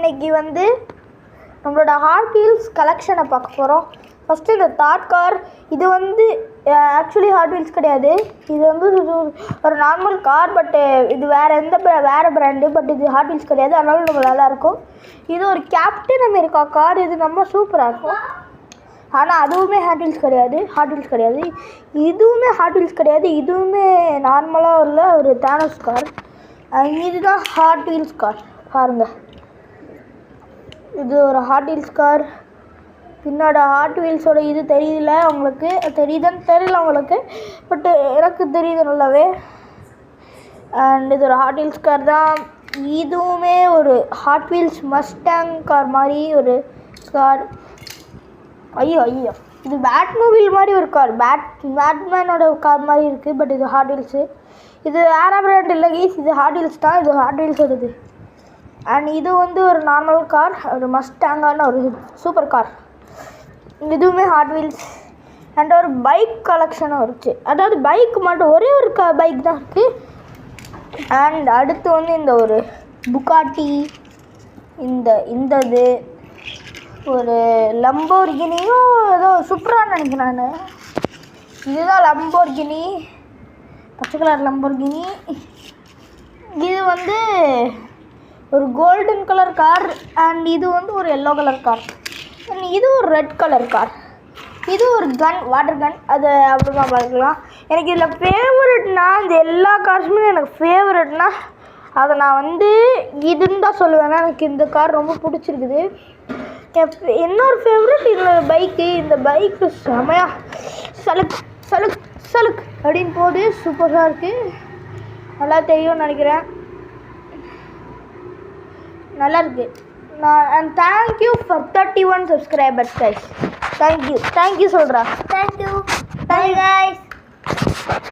இன்னைக்கு வந்து நம்மளோட ஹாட் வீல்ஸ் கலெக்ஷனை பார்க்க போகிறோம். ஃபஸ்ட்டு இந்த தாட் கார். இது வந்து ஆக்சுவலி ஹாட் வீல்ஸ் கிடையாது. இது வந்து ஒரு நார்மல் கார், பட்டு இது வேறு பிராண்டு. பட் இது ஹாட் வீல்ஸ் கிடையாது, அதனால நம்ம நல்லாயிருக்கும். இது ஒரு கேப்டன் அமெரிக்கா கார். இது நம்ம சூப்பராக இருக்கும். ஆனால் அதுவுமே ஹாட் வீல்ஸ் கிடையாது. இதுவுமே ஹாட் வீல்ஸ் கிடையாது. இதுவுமே நார்மலாக உள்ள ஒரு தானோஸ் கார். இதுதான் ஹாட் வீல்ஸ் கார். பாருங்கள், இது ஒரு ஹாட் வீல்ஸ் கார். பின்னோட ஹாட் வீல்ஸோட இது தெரியல உங்களுக்கு, தெரியுதுன்னு தெரியல உங்களுக்கு, பட்டு எனக்கு தெரியுது நல்லாவே. அண்ட் இது ஒரு ஹாட் வீல்ஸ் கார் தான். இதுவுமே ஒரு ஹாட் வீல்ஸ் மஸ்டாங் கார் மாதிரி ஒரு கார். ஐயோ இது பேட்மோபில் மாதிரி ஒரு கார், பேட்மேனோட கார் மாதிரி இருக்குது. பட் இது ஹாட் வீல்ஸு. இது வேறு பிராண்ட் இல்லை கீஸ், இது ஹாட் வீல்ஸ் தான். இது ஹாட் வீல்ஸ் வருது. அண்ட் இது வந்து ஒரு நார்மல் கார், ஒரு மஸ்டாங்கான ஒரு சூப்பர் கார். இதுவுமே ஹாட் வீல்ஸ். அண்ட் ஒரு பைக் கலெக்ஷனும் இருந்துச்சு. அதாவது பைக் மட்டும் ஒரே ஒரு பைக் தான் இருக்குது. அண்ட் அடுத்து வந்து இந்த ஒரு புகாட்டி, இந்தது ஒரு லம்போர்கினியும் ஏதோ சூப்பராக நினைக்கிறேன் நான். இதுதான் லம்போர்கினி, பச்சை கலர் லம்போர்கினி. இது வந்து ஒரு கோல்டன் கலர் கார். அண்ட் இது வந்து ஒரு எல்லோ கலர் கார். அண்ட் இது ஒரு ரெட் கலர் கார். இது ஒரு கன், வாட்டர் கன். அது அப்புறமா பார்க்கலாம். எனக்கு இதில் ஃபேவரட்னா, இந்த எல்லா கார்ஸுமே எனக்கு ஃபேவரட்னா அதை நான் வந்து இதுன்னு தான் சொல்லுவேன். எனக்கு இந்த கார் ரொம்ப பிடிச்சிருக்குது. இன்னொரு ஃபேவரட் இதில் பைக்கு. இந்த பைக்கு செமையா சலுக் சலுக் சலுக் அப்படின்னு போது சூப்பராக இருக்குது. நல்லா தெரியும்னு நினைக்கிறேன். நல்லா இருக்கு. And thank you for 31 subscribers guys. Thank you சொல்கிறா. தேங்க்யூ. Bye guys.